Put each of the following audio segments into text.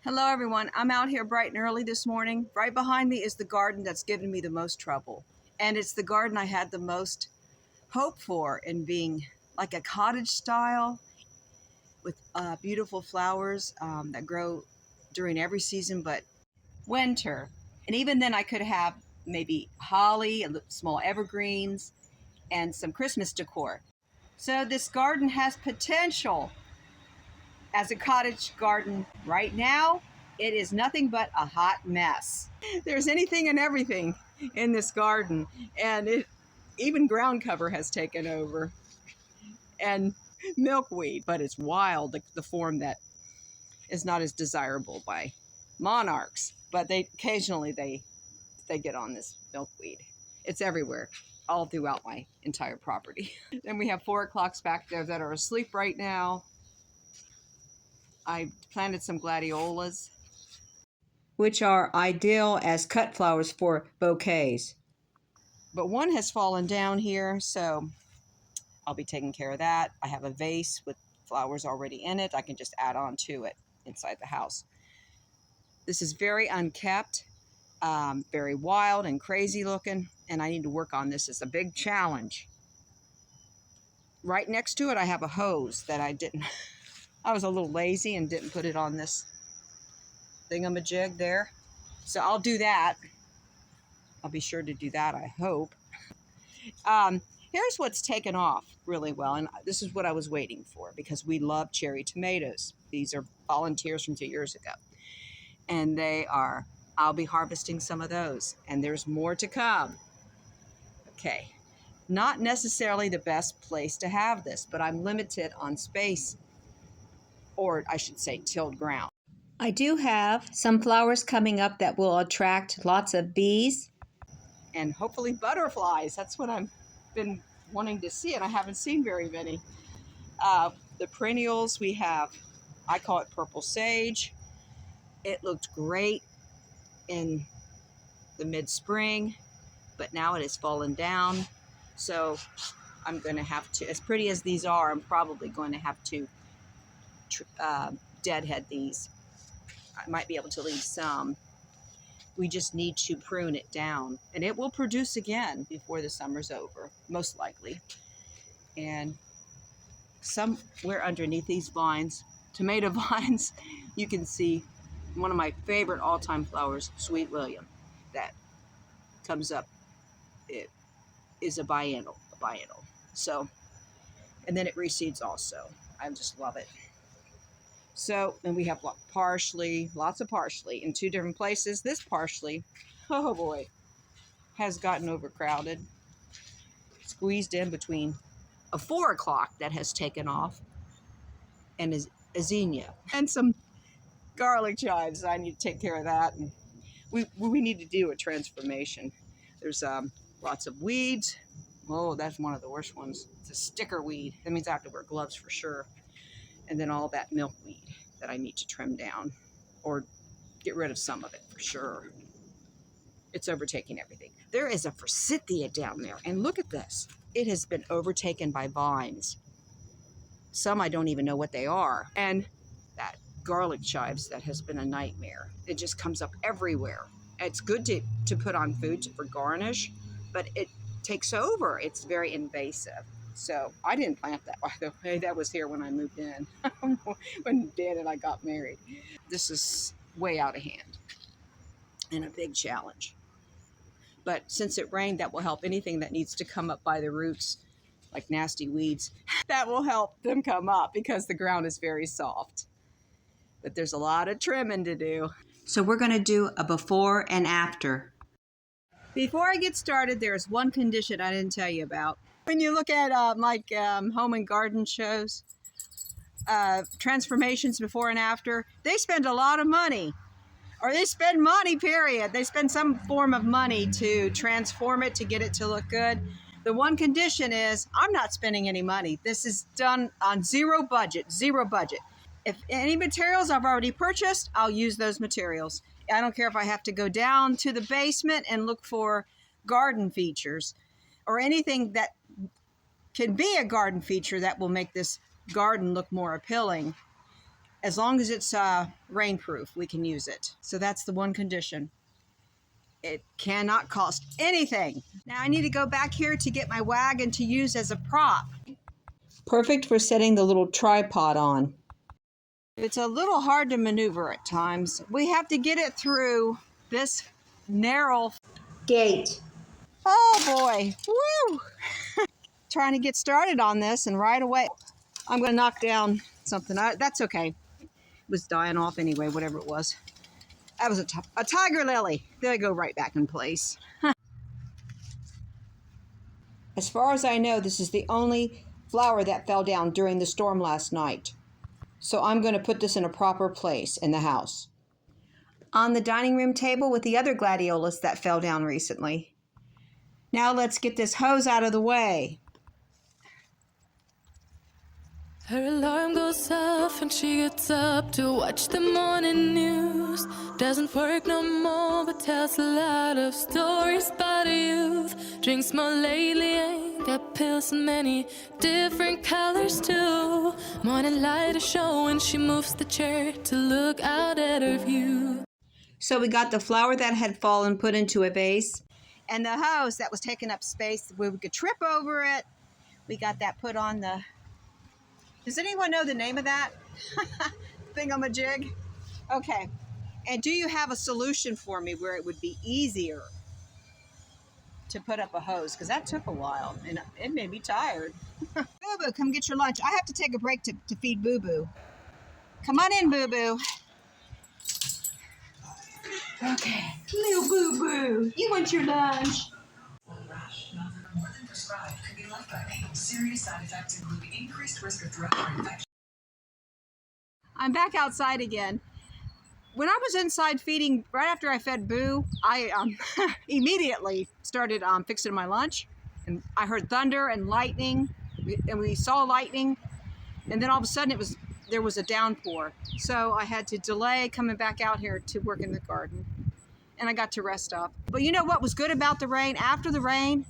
Hello everyone, I'm out here bright and early this morning. Right behind me is the garden that's given me the most trouble. And it's the garden I had the most hope for in being like a cottage style with beautiful flowers that grow during every season but winter. And even then I could have maybe holly and small evergreens and some Christmas decor. So this garden has potential as a cottage garden. Right now, it is nothing but a hot mess. There's anything and everything in this garden, and even ground cover has taken over, and milkweed, but it's wild, the form that is not as desirable by monarchs, but occasionally they get on this milkweed. It's everywhere, all throughout my entire property. Then we have 4 o'clocks back there that are asleep right now. I planted some gladiolas, which are ideal as cut flowers for bouquets. But one has fallen down here, so I'll be taking care of that. I have a vase with flowers already in it. I can just add on to it inside the house. This is very unkept, very wild and crazy looking, and I need to work on this. It's a big challenge. Right next to it, I have a hose that I was a little lazy and didn't put it on this thingamajig there. So I'll do that. I'll be sure to do that, I hope. Here's what's taken off really well, and this is what I was waiting for because we love cherry tomatoes. These are volunteers from 2 years ago. And I'll be harvesting some of those, and there's more to come. Okay, not necessarily the best place to have this, but I'm limited on space, or I should say tilled ground. I do have some flowers coming up that will attract lots of bees and hopefully butterflies. That's what I've been wanting to see, and I haven't seen very many. The perennials we have, I call it purple sage. It looked great in the mid-spring, but now it has fallen down. So I'm going to have to, as pretty as these are, I'm probably going to have to deadhead these. I might be able to leave some. We just need to prune it down, and it will produce again before the summer's over, most likely. And somewhere underneath these vines, tomato vines, you can see one of my favorite all-time flowers, Sweet William, that comes up. It is a biennial. So, and then it reseeds also. I just love it. So, and we have parsley, lots of parsley in 2 different places. This parsley, oh boy, has gotten overcrowded, squeezed in between a 4 o'clock that has taken off and is azenia and some garlic chives. I need to take care of that. And we need to do a transformation. There's lots of weeds. Oh, that's one of the worst ones. It's a sticker weed. That means I have to wear gloves for sure. And then all that milkweed that I need to trim down or get rid of some of it for sure. It's overtaking everything. There is a forsythia down there, and look at this. It has been overtaken by vines. Some I don't even know what they are. And that garlic chives that has been a nightmare. It just comes up everywhere. It's good to put on food for garnish, but it takes over. It's very invasive. So I didn't plant that, by the way. That was here when I moved in, when Dan and I got married. This is way out of hand and a big challenge. But since it rained, that will help anything that needs to come up by the roots, like nasty weeds. That will help them come up because the ground is very soft. But there's a lot of trimming to do. So we're going to do a before and after. Before I get started, there's one condition I didn't tell you about. When you look at home and garden shows, transformations before and after, they spend a lot of money. Or they spend money, period. They spend some form of money to transform it, to get it to look good. The one condition is I'm not spending any money. This is done on zero budget. If any materials I've already purchased, I'll use those materials. I don't care if I have to go down to the basement and look for garden features or anything that can be a garden feature that will make this garden look more appealing. As long as it's rainproof, we can use it. So that's the one condition. It cannot cost anything. Now I need to go back here to get my wagon to use as a prop. Perfect for setting the little tripod on. It's a little hard to maneuver at times. We have to get it through this narrow gate. Oh boy, woo! Trying to get started on this, and right away, I'm gonna knock down something. That's okay. It was dying off anyway, whatever it was. That was a tiger lily. They go right back in place. As far as I know, this is the only flower that fell down during the storm last night. So I'm going to put this in a proper place in the house. On the dining room table with the other gladiolas that fell down recently. Now let's get this hose out of the way. Her alarm goes off and she gets up to watch the morning news. Doesn't work no more but tells a lot of stories about youth. Drinks more lately, ain't got pills in many different colors too. Morning light is showing, she moves the chair to look out at her view. So we got the flower that had fallen put into a vase, and the hose that was taking up space where we could trip over it. We got that put on the... Does anyone know the name of that thingamajig? Okay. And do you have a solution for me where it would be easier to put up a hose? Because that took a while and it made me tired. Boo-Boo, come get your lunch. I have to take a break to feed Boo-Boo. Come on in, Boo-Boo. Okay. Little Boo-Boo, you want your lunch? Rash, not more than prescribed, could be left by pain. Serious side effects include increased risk of throat infection. I'm back outside again. When I was inside feeding, right after I fed Boo, I immediately started fixing my lunch. And I heard thunder and lightning, and we saw lightning. And then all of a sudden there was a downpour. So I had to delay coming back out here to work in the garden. And I got to rest up. But you know what was good about the rain? After the rain,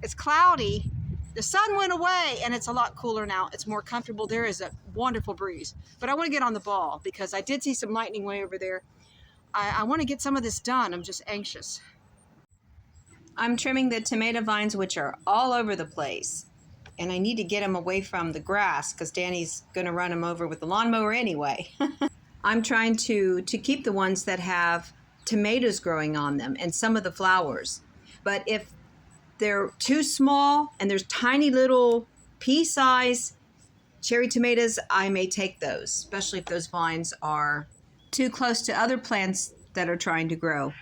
it's cloudy. The sun went away and it's a lot cooler now. It's more comfortable. There is a wonderful breeze. But I want to get on the ball because I did see some lightning way over there. I want to get some of this done. I'm just anxious. I'm trimming the tomato vines, which are all over the place. And I need to get them away from the grass because Danny's going to run them over with the lawnmower anyway. I'm trying to keep the ones that have tomatoes growing on them and some of the flowers. But if they're too small and there's tiny little pea-size cherry tomatoes, I may take those, especially if those vines are too close to other plants that are trying to grow.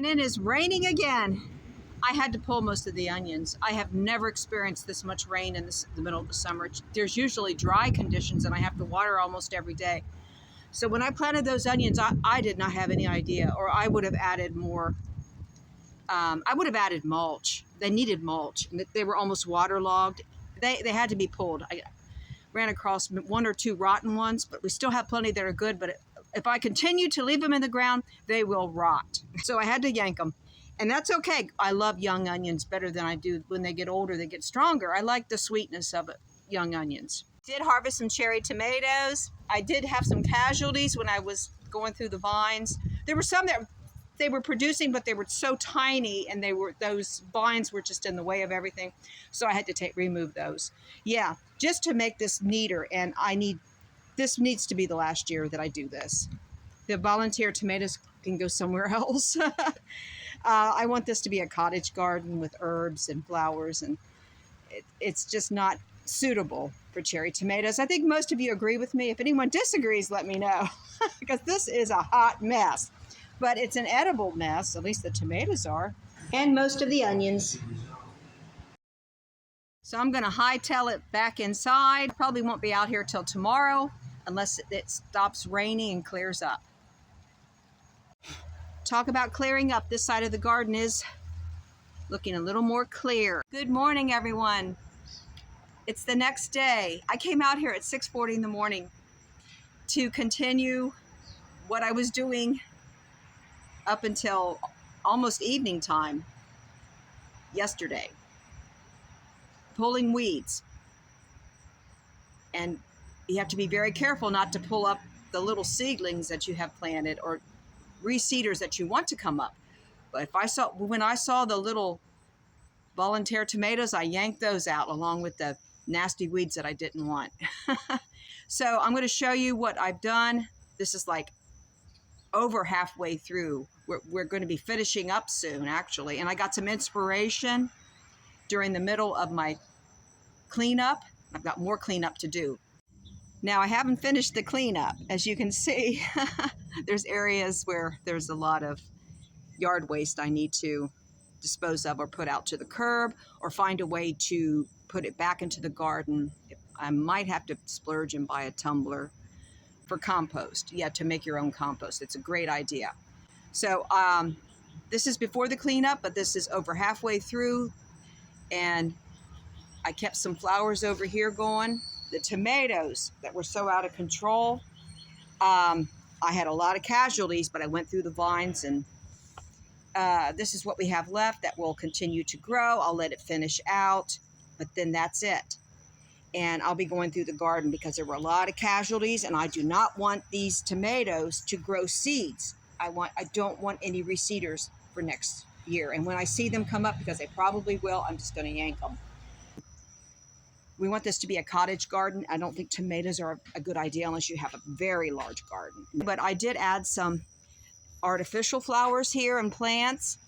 It is raining again. I had to pull most of the onions. I have never experienced this much rain in the middle of the summer. There's usually dry conditions and I have to water almost every day. So when I planted those onions, I did not have any idea, or I would have added more. I would have added mulch. They needed mulch. They were almost waterlogged. They had to be pulled. I ran across one or two rotten ones, but we still have plenty that are good. But if I continue to leave them in the ground, they will rot. So I had to yank them. And that's okay. I love young onions better than I do when they get older, they get stronger. I like the sweetness of it, young onions. Did harvest some cherry tomatoes. I did have some casualties when I was going through the vines. There were some that they were producing, but they were so tiny and those vines were just in the way of everything. So I had to remove those. Yeah, just to make this neater. And this needs to be the last year that I do this. The volunteer tomatoes can go somewhere else. I want this to be a cottage garden with herbs and flowers, and it's just not suitable for cherry tomatoes. I think most of you agree with me. If anyone disagrees, let me know, because this is a hot mess. But it's an edible mess, at least the tomatoes are, and most of the onions. So I'm going to hightail it back inside. Probably won't be out here till tomorrow. unless it stops raining and clears up. Talk about clearing up. This side of the garden is looking a little more clear. Good morning, everyone. It's the next day. I came out here at 6:40 in the morning to continue what I was doing up until almost evening time yesterday, pulling weeds. And you have to be very careful not to pull up the little seedlings that you have planted or reseeders that you want to come up. But when I saw the little volunteer tomatoes, I yanked those out along with the nasty weeds that I didn't want. So I'm going to show you what I've done. This is like over halfway through. We're going to be finishing up soon, actually. And I got some inspiration during the middle of my cleanup. I've got more cleanup to do. Now, I haven't finished the cleanup. As you can see, there's areas where there's a lot of yard waste I need to dispose of or put out to the curb or find a way to put it back into the garden. I might have to splurge and buy a tumbler for compost. Yeah, to make your own compost. It's a great idea. So this is before the cleanup, but this is over halfway through. And I kept some flowers over here going. The tomatoes that were so out of control, I had a lot of casualties, but I went through the vines, and this is what we have left that will continue to grow. I'll let it finish out, but then that's it. And I'll be going through the garden because there were a lot of casualties, and I do not want these tomatoes to grow seeds. I don't want any reseeders for next year. And when I see them come up, because they probably will, I'm just going to yank them. We want this to be a cottage garden. I don't think tomatoes are a good idea unless you have a very large garden. But I did add some artificial flowers here and plants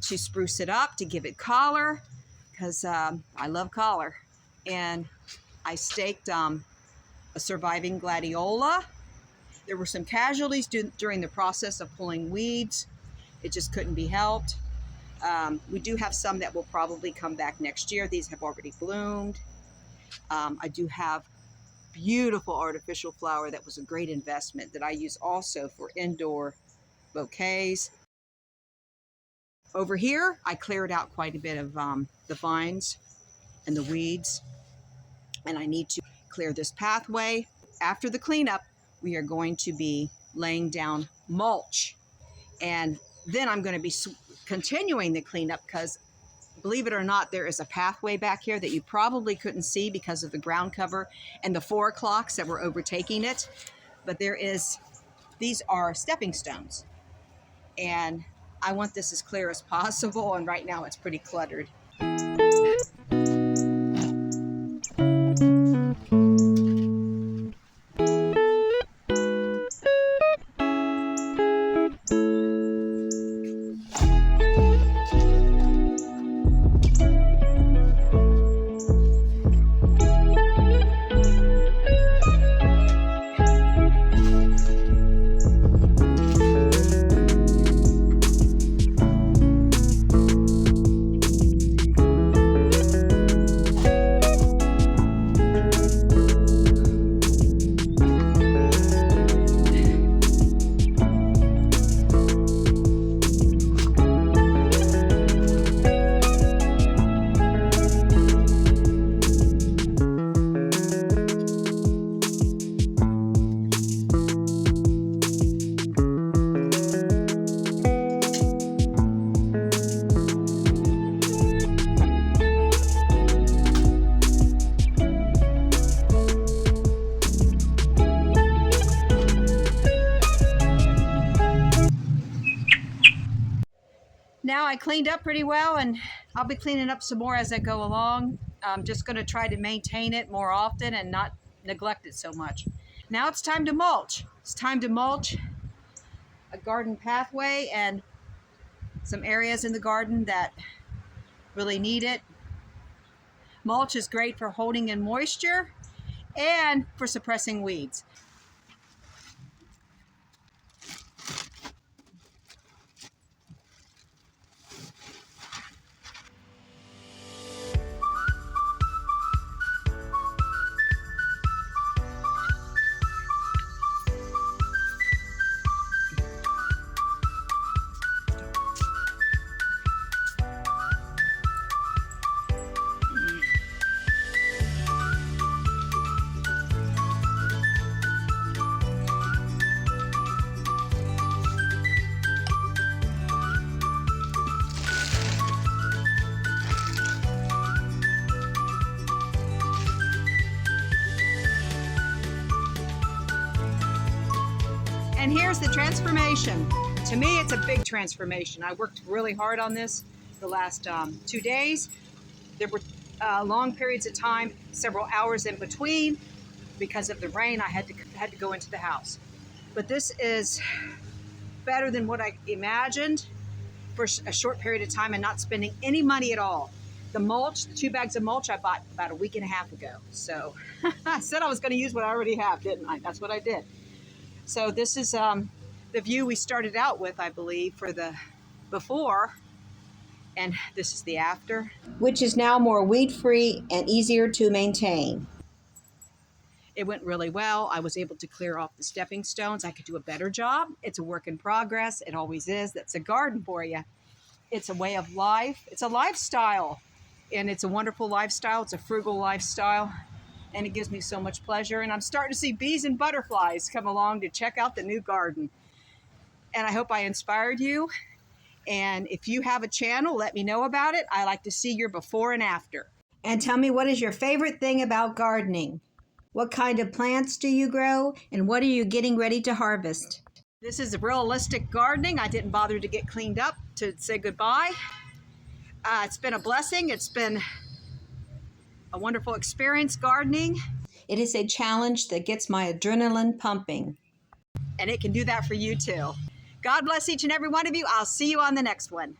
to spruce it up, to give it color, because I love color. And I staked a surviving gladiola. There were some casualties during the process of pulling weeds. It just couldn't be helped. We do have some that will probably come back next year. These have already bloomed. I do have beautiful artificial flower that was a great investment that I use also for indoor bouquets. Over here, I cleared out quite a bit of the vines and the weeds, and I need to clear this pathway. After the cleanup, we are going to be laying down mulch, and then I'm going to be continuing the cleanup because, believe it or not, there is a pathway back here that you probably couldn't see because of the ground cover and the 4 o'clocks that were overtaking it. But these are stepping stones. And I want this as clear as possible. And right now it's pretty cluttered. Now I cleaned up pretty well, and I'll be cleaning up some more as I go along. I'm just going to try to maintain it more often and not neglect it so much. Now it's time to mulch. It's time to mulch a garden pathway and some areas in the garden that really need it. Mulch is great for holding in moisture and for suppressing weeds. And here's the transformation. To me, it's a big transformation. I worked really hard on this the last 2 days. There were long periods of time, several hours in between. Because of the rain, I had to go into the house. But this is better than what I imagined for a short period of time and not spending any money at all. The mulch, 2 bags of mulch, I bought about a week and a half ago. So I said I was going to use what I already have, didn't I? That's what I did. So this is the view we started out with, I believe, for the before. And this is the after, which is now more weed-free and easier to maintain. It went really well. I was able to clear off the stepping stones. I could do a better job. It's a work in progress. It always is. That's a garden for you. It's a way of life. It's a lifestyle. And it's a wonderful lifestyle. It's a frugal lifestyle. And it gives me so much pleasure. And I'm starting to see bees and butterflies come along to check out the new garden. And I hope I inspired you. And if you have a channel, let me know about it. I like to see your before and after. And tell me, what is your favorite thing about gardening? What kind of plants do you grow? And what are you getting ready to harvest? This is realistic gardening. I didn't bother to get cleaned up to say goodbye. It's been a blessing. It's been a wonderful experience gardening. It is a challenge that gets my adrenaline pumping. And it can do that for you too. God bless each and every one of you. I'll see you on the next one.